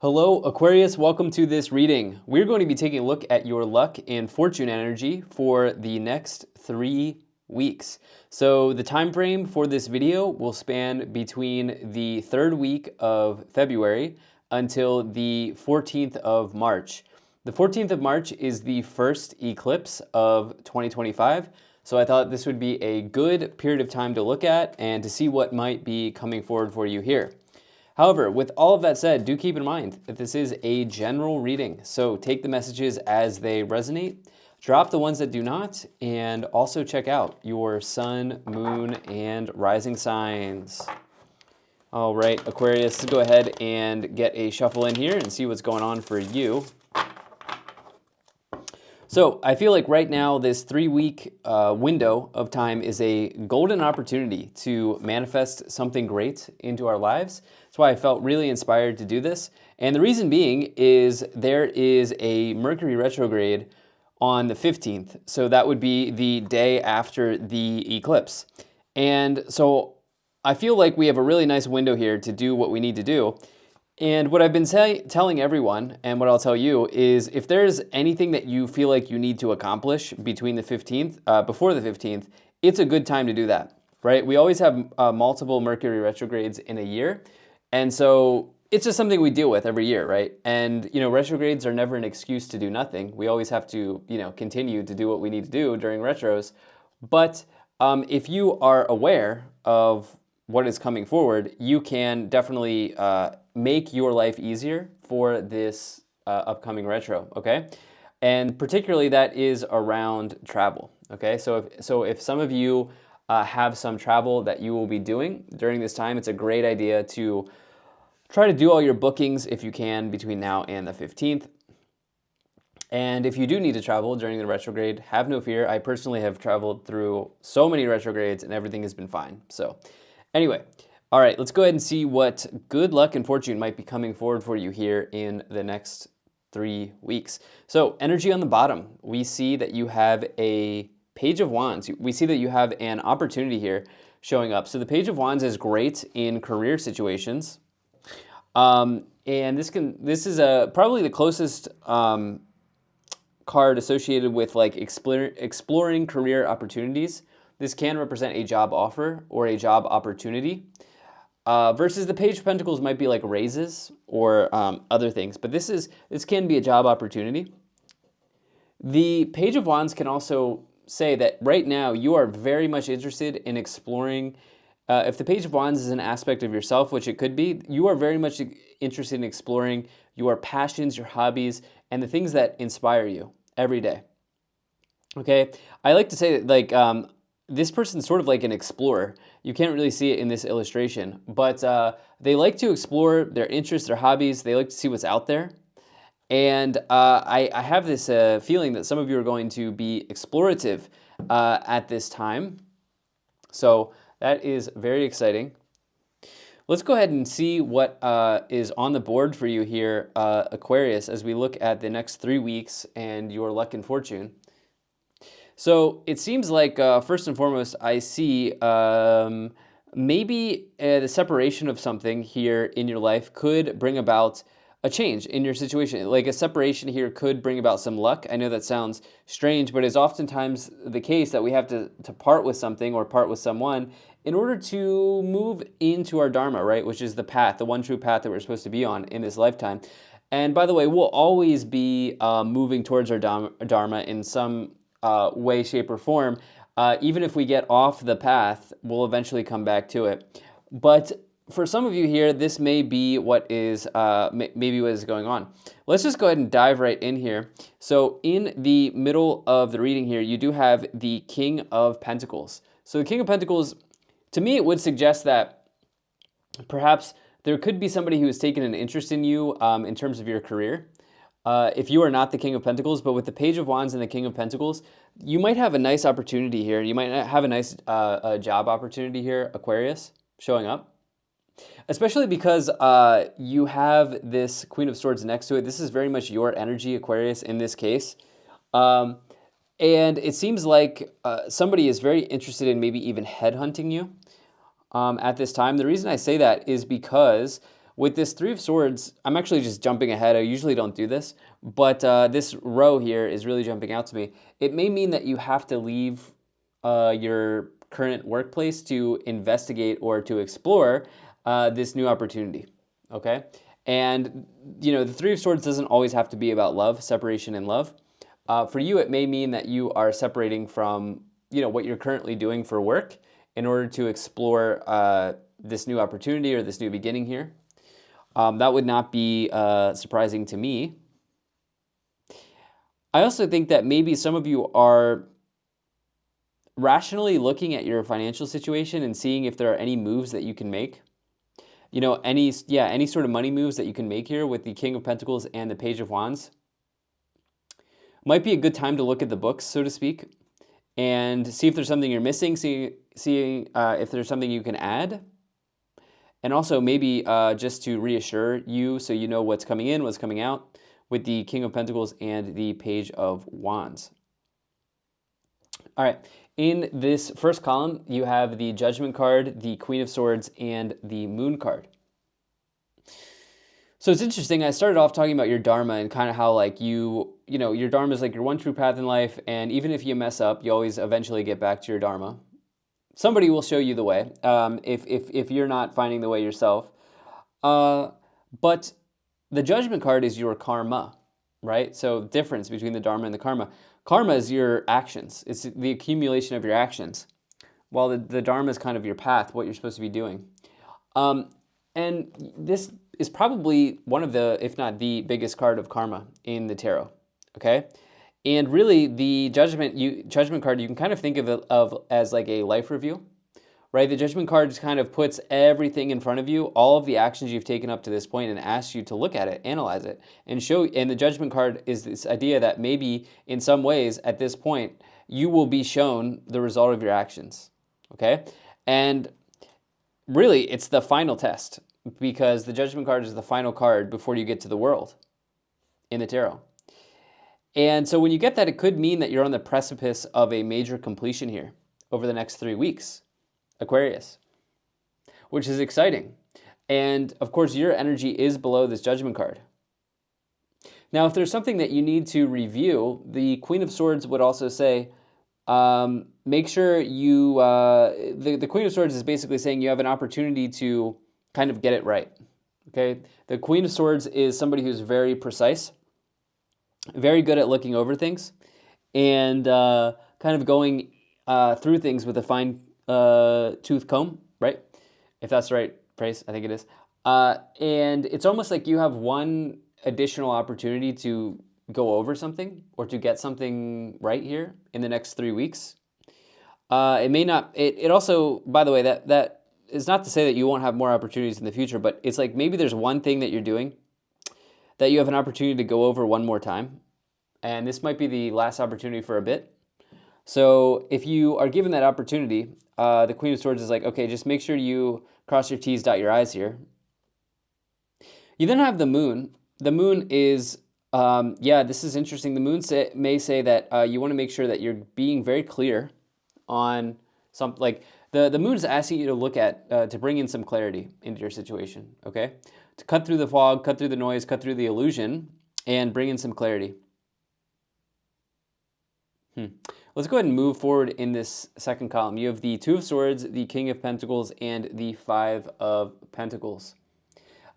Hello, Aquarius. Welcome to this reading. We're going to be taking a look at your luck and fortune energy for the next 3 weeks. So the time frame for this video will span between the 3rd week of February until the 14th of March. The 14th of March is the first eclipse of 2025. So I thought this would be a good period of time to look at and to see what might be coming forward for you here. However, with all of that said, do keep in mind that this is a general reading, so take the messages as they resonate, drop the ones that do not, and also check out your sun, moon, and rising signs. All right, Aquarius, go ahead and get a shuffle in here and see what's going on for you. So I feel like right now this 3-week window of time is a golden opportunity to manifest something great into our lives. That's why I felt really inspired to do this. And the reason being is there is a Mercury retrograde on the 15th. So that would be the day after the eclipse. And so I feel like we have a really nice window here to do what we need to do. And what I've been telling everyone, and what I'll tell you, is if there's anything that you feel like you need to accomplish between the 15th, before the 15th, it's a good time to do that, right? We always have multiple Mercury retrogrades in a year, and so it's just something we deal with every year, right? And, retrogrades are never an excuse to do nothing. We always have to, continue to do what we need to do during retros. But if you are aware of what is coming forward, you can definitely make your life easier for this upcoming retro, okay? And particularly that is around travel, okay? So if some of you have some travel that you will be doing during this time, it's a great idea to try to do all your bookings if you can between now and the 15th. And if you do need to travel during the retrograde, have no fear. I personally have traveled through so many retrogrades and everything has been fine. So anyway, all right, let's go ahead and see what good luck and fortune might be coming forward for you here in the next 3 weeks. So energy on the bottom, we see that you have a Page of Wands. We see that you have an opportunity here showing up. So the Page of Wands is great in career situations. And this is probably the closest card associated with like exploring career opportunities. This can represent a job offer or a job opportunity. Versus the Page of Pentacles might be like raises or other things, but this can be a job opportunity. The Page of Wands can also say that right now you are very much interested in exploring. If the Page of Wands is an aspect of yourself, which it could be, you are very much interested in exploring your passions, your hobbies, and the things that inspire you every day. Okay, I like to say that like this person's sort of like an explorer. You can't really see it in this illustration, but they like to explore their interests, their hobbies. They like to see what's out there. And I have this feeling that some of you are going to be explorative at this time. So that is very exciting. Let's go ahead and see what is on the board for you here, Aquarius, as we look at the next 3 weeks and your luck and fortune. So it seems like, first and foremost, I see maybe the separation of something here in your life could bring about a change in your situation. Like a separation here could bring about some luck. I know that sounds strange, but it's oftentimes the case that we have to part with something or part with someone in order to move into our Dharma, right? Which is the path, the one true path that we're supposed to be on in this lifetime. And by the way, we'll always be moving towards our Dharma in some way, shape, or form. Even if we get off the path, we'll eventually come back to it. But for some of you here, this may be what is maybe what is going on. Let's just go ahead and dive right in here. So in the middle of the reading here, you do have the King of Pentacles. So the King of Pentacles, to me, it would suggest that perhaps there could be somebody who has taken an interest in you in terms of your career. If you are not the King of Pentacles, but with the Page of Wands and the King of Pentacles, you might have a nice opportunity here. You might have a nice job opportunity here, Aquarius, showing up. Especially because you have this Queen of Swords next to it. This is very much your energy, Aquarius, in this case. And it seems like somebody is very interested in maybe even headhunting you at this time. The reason I say that is because With this Three of Swords, I'm actually just jumping ahead. I usually don't do this, but this row here is really jumping out to me. It may mean that you have to leave your current workplace to investigate or to explore this new opportunity, okay? And, the Three of Swords doesn't always have to be about love, separation and love. For you, it may mean that you are separating from, what you're currently doing for work in order to explore this new opportunity or this new beginning here. That would not be surprising to me. I also think that maybe some of you are rationally looking at your financial situation and seeing if there are any moves that you can make. Any sort of money moves that you can make here with the King of Pentacles and the Page of Wands. Might be a good time to look at the books, so to speak, and see if there's something you're missing, see if there's something you can add. And also maybe just to reassure you so you know what's coming in, what's coming out with the King of Pentacles and the Page of Wands. All right, in this first column, you have the Judgment card, the Queen of Swords, and the Moon card. So it's interesting, I started off talking about your Dharma and kind of how like your Dharma is like your one true path in life, and even if you mess up, you always eventually get back to your Dharma. Somebody will show you the way if you're not finding the way yourself. But the Judgment card is your karma, right? So difference between the Dharma and the karma. Karma is your actions. It's the accumulation of your actions, while the Dharma is kind of your path, what you're supposed to be doing. And this is probably one of the, if not the biggest card of karma in the tarot, okay? And really, the Judgment card, you can kind of think of it as like a life review, right? The Judgment card just kind of puts everything in front of you, all of the actions you've taken up to this point, and asks you to look at it, analyze it, and show. And the Judgment card is this idea that maybe in some ways at this point, you will be shown the result of your actions, okay? And really, it's the final test because the Judgment card is the final card before you get to the world in the tarot. And so when you get that, it could mean that you're on the precipice of a major completion here over the next 3 weeks, Aquarius, which is exciting. And of course, your energy is below this Judgment card. Now, if there's something that you need to review, the Queen of Swords would also say, make sure you, the Queen of Swords is basically saying you have an opportunity to kind of get it right, okay? The Queen of Swords is somebody who's very precise, very good at looking over things, and kind of going through things with a fine tooth comb, right? If that's the right phrase, I think it is. And it's almost like you have one additional opportunity to go over something or to get something right here in the next 3 weeks. It may not, it also, by the way, that is not to say that you won't have more opportunities in the future, but it's like maybe there's one thing that you're doing that you have an opportunity to go over one more time. And this might be the last opportunity for a bit. So if you are given that opportunity, the Queen of Swords is like, okay, just make sure you cross your T's, dot your I's here. You then have the Moon. The Moon is, this is interesting. The Moon may say that you want to make sure that you're being very clear on something. Like the Moon is asking you to look at, to bring in some clarity into your situation, okay? To cut through the fog, cut through the noise, cut through the illusion, and bring in some clarity. Let's go ahead and move forward in this second column. You have the Two of Swords, the King of Pentacles, and the Five of Pentacles.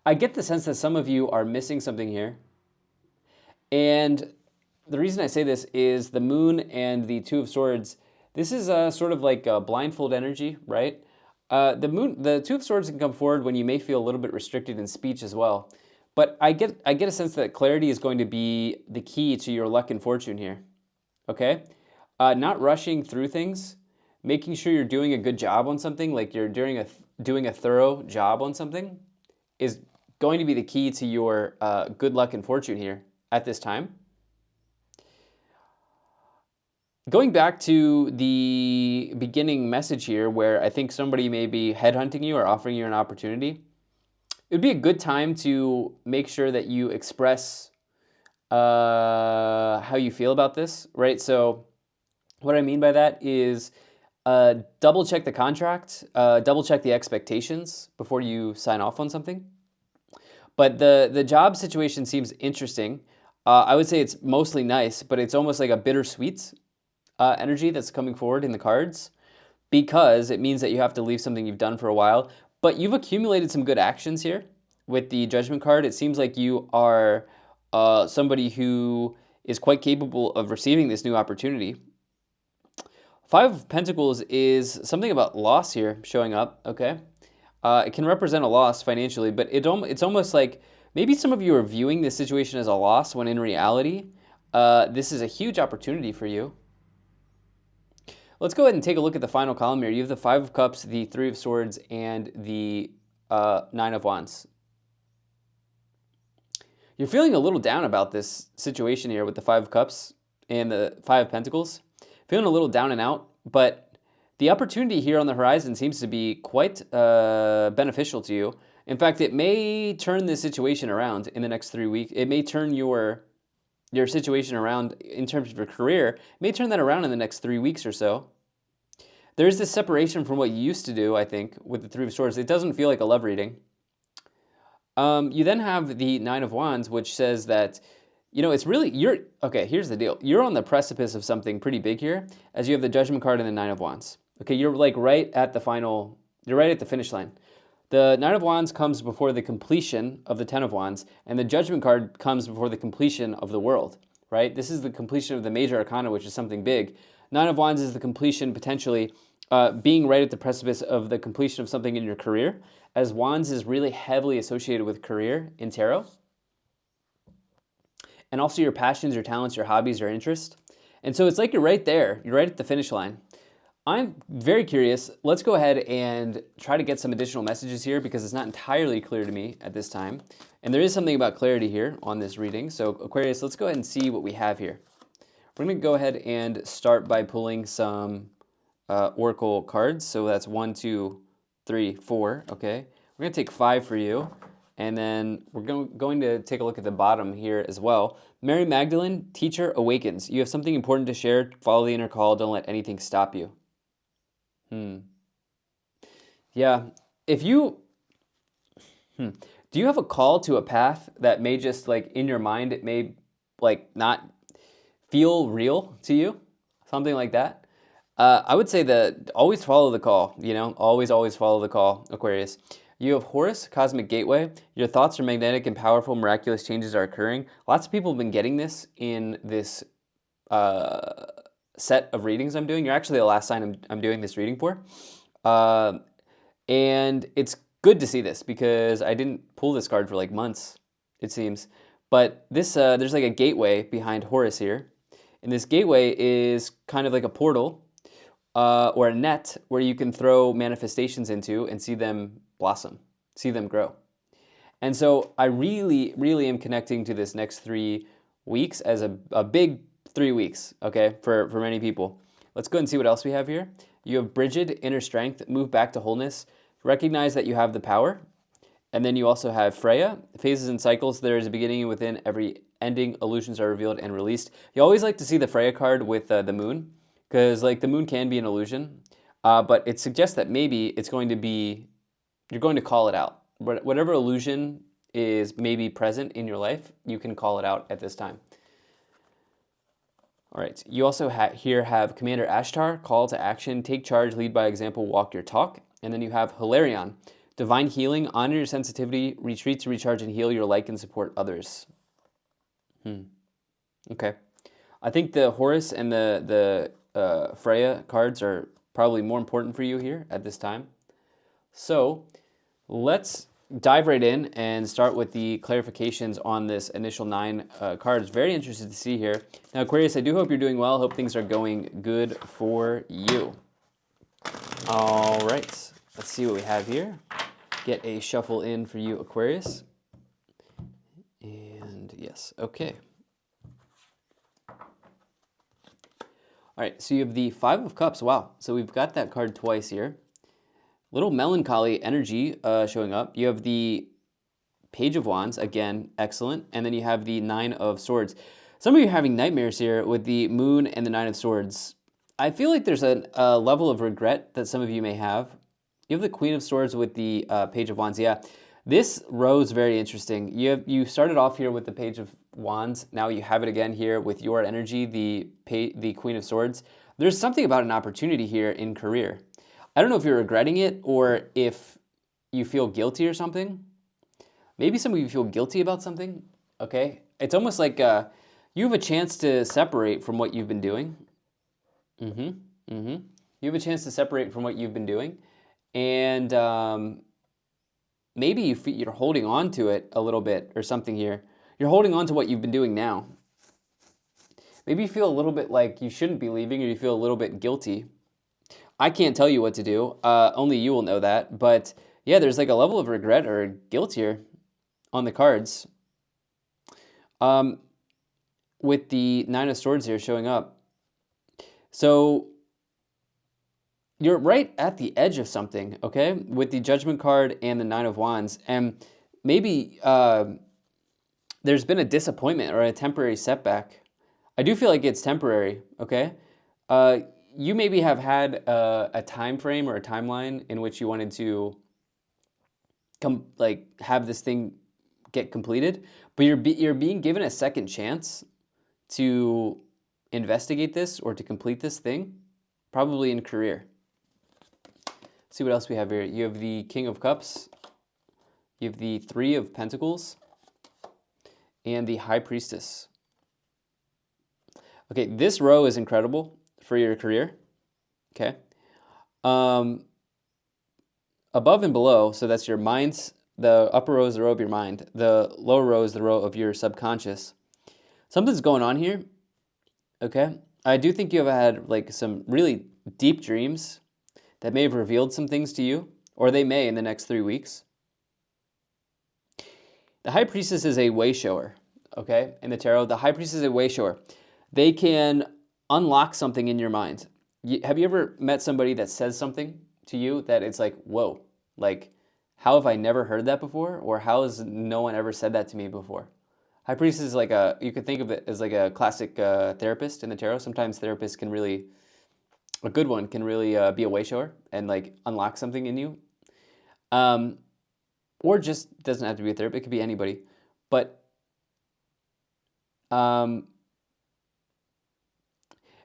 I get the sense that some of you are missing something here. And the reason I say this is the Moon and the Two of Swords, this is sort of like a blindfold energy, right? The Two of Swords can come forward when you may feel a little bit restricted in speech as well. But I get a sense that clarity is going to be the key to your luck and fortune here, okay? Not rushing through things, making sure you're doing a good job on something, like you're doing a thorough job on something, is going to be the key to your good luck and fortune here at this time. Going back to the beginning message here, where I think somebody may be headhunting you or offering you an opportunity, it would be a good time to make sure that you express how you feel about this, right? So what I mean by that is double check the contract, double check the expectations before you sign off on something. But the job situation seems interesting. I would say it's mostly nice, but it's almost like a bittersweet energy that's coming forward in the cards, because it means that you have to leave something you've done for a while. But you've accumulated some good actions here with the Judgment card. It seems like you are somebody who is quite capable of receiving this new opportunity. Five of Pentacles is something about loss here showing up, okay? It can represent a loss financially, but it's almost like maybe some of you are viewing this situation as a loss when in reality, this is a huge opportunity for you. Let's go ahead and take a look at the final column here. You have the Five of Cups, the Three of Swords, and the Nine of Wands. You're feeling a little down about this situation here with the Five of Cups and the Five of Pentacles. Feeling a little down and out, but the opportunity here on the horizon seems to be quite beneficial to you. In fact, it may turn this situation around in the next 3 weeks. It may turn your situation around in terms of your career. It may turn that around in the next 3 weeks or so. There's this separation from what you used to do, I think, with the Three of Swords. It doesn't feel like a love reading. You then have the Nine of Wands, which says that, you know, it's really, okay, here's the deal. You're on the precipice of something pretty big here, as you have the Judgment card and the Nine of Wands. Okay, you're like right at the finish line. The Nine of Wands comes before the completion of the Ten of Wands, and the Judgment card comes before the completion of the world, right? This is the completion of the major arcana, which is something big. Nine of Wands is the completion, potentially, being right at the precipice of the completion of something in your career, as Wands is really heavily associated with career in tarot. And also your passions, your talents, your hobbies, your interests. And so it's like you're right there. You're right at the finish line. I'm very curious. Let's go ahead and try to get some additional messages here, because it's not entirely clear to me at this time. And there is something about clarity here on this reading. So Aquarius, let's go ahead and see what we have here. We're going to go ahead and start by pulling some Oracle cards. So that's 1, 2, 3, 4. Okay. We're going to take 5 for you. And then we're going to take a look at the bottom here as well. Mary Magdalene, teacher awakens. You have something important to share. Follow the inner call. Don't let anything stop you. Yeah. If you, do you have a call to a path that may just, like, in your mind, it may, like, not feel real to you? Something like that. I would say that always follow the call, you know, always follow the call, Aquarius. You have Horus, Cosmic Gateway. Your thoughts are magnetic and powerful. Miraculous changes are occurring. Lots of people have been getting this in this set of readings I'm doing. You're actually the last sign I'm doing this reading for. And it's good to see this, because I didn't pull this card for like months, it seems. But this there's like a gateway behind Horus here. And this gateway is kind of like a portal or a net where you can throw manifestations into and see them blossom, see them grow. And so I really, really am connecting to this next 3 weeks as a big 3 weeks, okay, for many people. Let's go and see what else we have here. You have Brigid, inner strength, move back to wholeness, recognize that you have the power. And then you also have Freya, phases and cycles. There is a beginning and within every ending, illusions are revealed and released. You always like to see the Freya card with the moon, because like the moon can be an illusion, but it suggests that maybe it's going to be, you're going to call it out. Whatever illusion is maybe present in your life, you can call it out at this time. All right, you also here have Commander Ashtar, call to action, take charge, lead by example, walk your talk. And then you have Hilarion, divine healing, honor your sensitivity, retreat to recharge and heal your like and support others. Okay. I think the Horus and the Freya cards are probably more important for you here at this time. So let's dive right in and start with the clarifications on this initial 9 cards. Very interested to see here. Now, Aquarius, I do hope you're doing well. Hope things are going good for you. All right, let's see what we have here. Get a shuffle in for you, Aquarius. And yes, okay. All right, so you have the Five of Cups. Wow, so we've got that card twice here. Little melancholy energy showing up. You have the Page of Wands, again, excellent. And then you have the Nine of Swords. Some of you are having nightmares here with the Moon and the Nine of Swords. I feel like there's a level of regret that some of you may have. You have the Queen of Swords with the Page of Wands. Yeah, This row is very interesting. You started off here with the Page of Wands. Now you have it again here with your energy, the Queen of Swords. There's something about an opportunity here in career. I don't know if you're regretting it or if you feel guilty or something. Maybe some of you feel guilty about something, okay? It's almost like you have a chance to separate from what you've been doing. You have a chance to separate from what you've been doing. And maybe you're holding on to it a little bit or something here. You're holding on to what you've been doing now. Maybe you feel a little bit like you shouldn't be leaving, or you feel a little bit guilty. I can't tell you what to do. Only you will know that. But yeah, there's like a level of regret or guilt here on the cards. With the Nine of Swords here showing up. So you're right at the edge of something, okay? With the Judgment card and the Nine of Wands. And maybe there's been a disappointment or a temporary setback. I do feel like it's temporary, okay? You maybe have had a time frame or a timeline in which you wanted to have this thing get completed, but you're being given a second chance to investigate this or to complete this thing, probably in career. Let's see what else we have here. You have the King of Cups, you have the Three of Pentacles, and the High Priestess. Okay, this row is incredible for your career. Okay. Above and below, so that's your mind's, the upper row is the row of your mind. The lower row is the row of your subconscious. Something's going on here, okay? I do think you have had like some really deep dreams that may have revealed some things to you, or they may in the next 3 weeks. The High Priestess is a way shower, okay? In the tarot, the High Priestess is a way shower. They can unlock something in your mind. Have you ever met somebody that says something to you that it's like, whoa, like, how have I never heard that before? Or how has no one ever said that to me before? High Priestess is like you could think of it as like a classic therapist in the tarot. Sometimes therapists can really, a good one can really be a way shower and like unlock something in you. Or just doesn't have to be a therapist, it could be anybody. But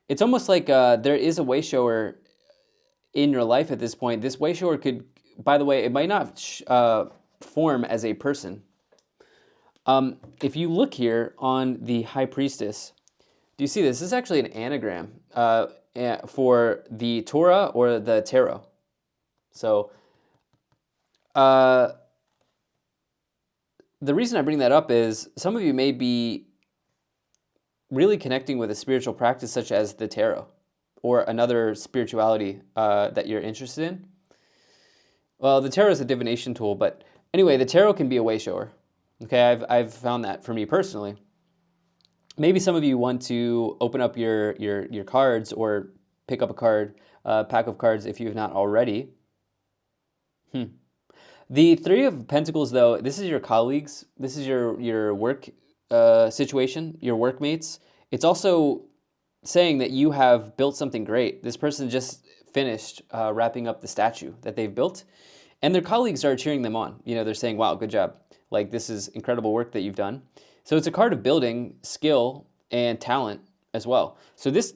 it's almost like there is a way shower in your life at this point. This way shower could, by the way, it might not form as a person. If you look here on the High Priestess, do you see this? This is actually an anagram for the Torah or the tarot. So the reason I bring that up is some of you may be really connecting with a spiritual practice such as the tarot or another spirituality that you're interested in. Well, the tarot is a divination tool, but anyway, the tarot can be a way shower. Okay, I've found that for me personally. Maybe some of you want to open up your cards or pick up a pack of cards if you have not already. The Three of Pentacles, though, this is your colleagues. This is your work situation, your workmates. It's also saying that you have built something great. This person just finished wrapping up the statue that they've built, and their colleagues are cheering them on. You know, they're saying, wow, good job. Like, this is incredible work that you've done. So it's a card of building, skill, and talent as well. So this,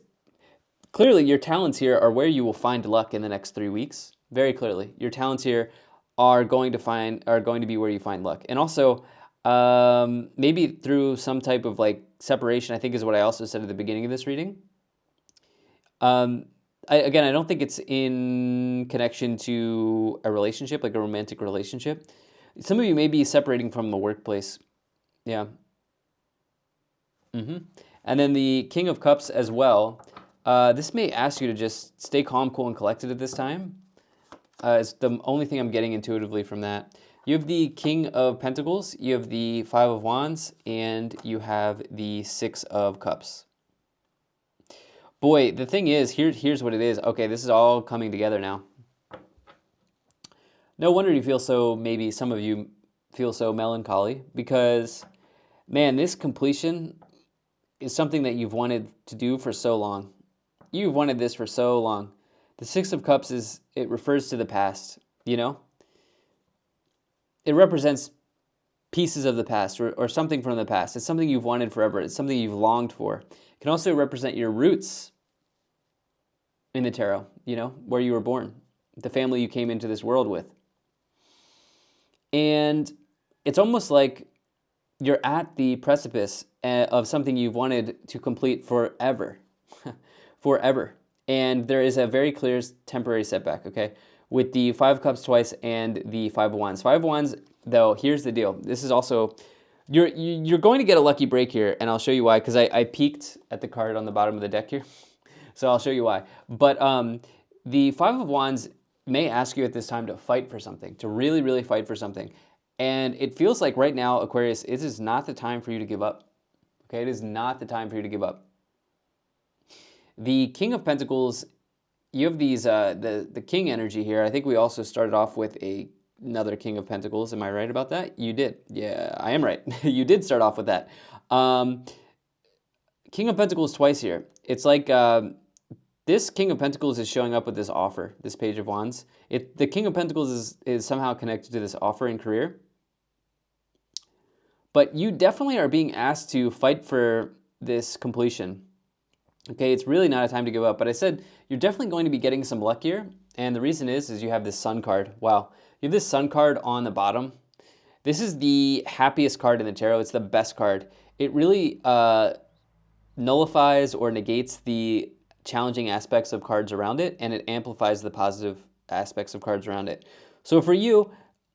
clearly your talents here are where you will find luck in the next 3 weeks. Very clearly. Your talents here are going to be where you find luck. And also, maybe through some type of like separation, I think is what I also said at the beginning of this reading. I don't think it's in connection to a relationship, like a romantic relationship. Some of you may be separating from the workplace. Yeah. And then the King of Cups as well. This may ask you to just stay calm, cool, and collected at this time. It's the only thing I'm getting intuitively from that. You have the King of Pentacles, you have the Five of Wands, and you have the Six of Cups. Boy, the thing is, here's what it is. Okay, this is all coming together now. No wonder you feel so, maybe some of you feel so melancholy, because, man, this completion is something that you've wanted to do for so long. You've wanted this for so long. The Six of Cups it refers to the past, you know? it represents pieces of the past or something from the past. It's something you've wanted forever. It's something you've longed for. It can also represent your roots in the tarot, you know, where you were born, the family you came into this world with. And it's almost like you're at the precipice of something you've wanted to complete forever. Forever. And there is a very clear temporary setback, okay? With the Five of Cups twice and the Five of Wands. Five of Wands, though, here's the deal. This is also, you're going to get a lucky break here, and I'll show you why, because I peeked at the card on the bottom of the deck here. So I'll show you why. But the Five of Wands may ask you at this time to fight for something, to really, really fight for something. And it feels like right now, Aquarius, it is not the time for you to give up. Okay, it is not the time for you to give up. The King of Pentacles, you have these, the King energy here. I think we also started off with another King of Pentacles. Am I right about that? You did. Yeah, I am right. You did start off with that. King of Pentacles twice here. It's like this King of Pentacles is showing up with this offer, this Page of Wands. The King of Pentacles is somehow connected to this offer in career. But you definitely are being asked to fight for this completion. Okay, it's really not a time to give up. But I said you're definitely going to be getting some luck here. And the reason is you have this Sun card. Wow. You have this Sun card on the bottom. This is the happiest card in the tarot. It's the best card. It really nullifies or negates the challenging aspects of cards around it, and it amplifies the positive aspects of cards around it. So for you,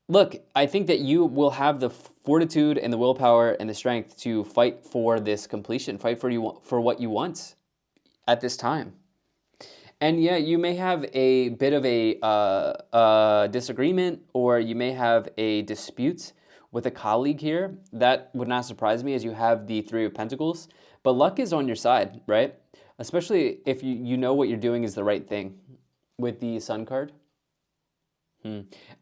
look, I think that you will have the fortitude and the willpower and the strength to fight for this completion, fight for what you want at this time. And yeah, you may have a bit of a disagreement, or you may have a dispute with a colleague here. That would not surprise me, as you have the Three of Pentacles. But luck is on your side, right? Especially if you know what you're doing is the right thing with the Sun card.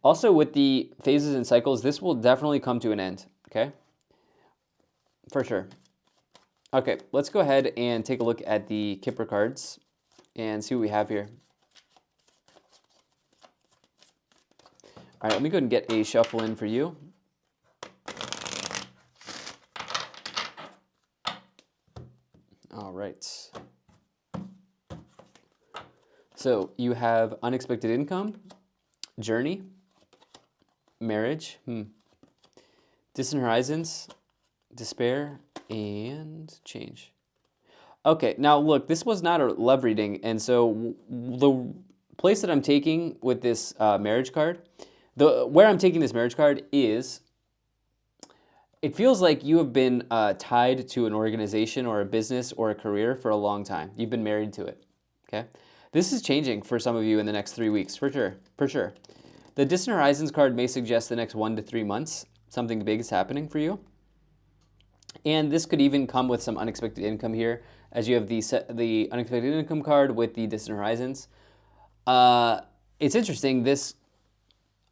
Also, with the phases and cycles, this will definitely come to an end, okay? For sure. Okay, let's go ahead and take a look at the Kipper cards and see what we have here. All right, let me go ahead and get a shuffle in for you. All right. So you have unexpected income, journey, marriage, distant horizons, despair, and change. Okay, now look, this was not a love reading, and so the place that I'm taking with this marriage card, where I'm taking this marriage card is, it feels like you have been tied to an organization or a business or a career for a long time. You've been married to it, okay? This is changing for some of you in the next 3 weeks, for sure, for sure. The Distant Horizons card may suggest the next 1 to 3 months, something big is happening for you. And this could even come with some unexpected income here, as you have the unexpected income card with the Distant Horizons. It's interesting, this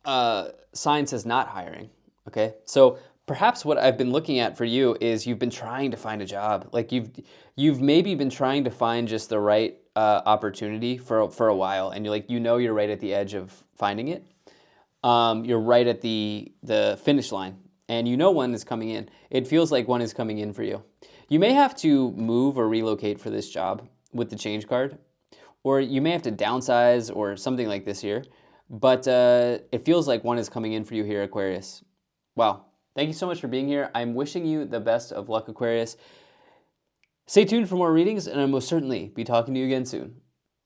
sign says not hiring, okay? So perhaps what I've been looking at for you is you've been trying to find a job. Like you've maybe been trying to find just the right opportunity for a while, and you're right at the edge of finding it. You're right at the finish line, and you know one is coming in. It feels like one is coming in for you. You may have to move or relocate for this job with the change card, or you may have to downsize or something like this here, but it feels like one is coming in for you here, Aquarius. Wow. Thank you so much for being here. I'm wishing you the best of luck, Aquarius. Stay tuned for more readings, and I'll most certainly be talking to you again soon.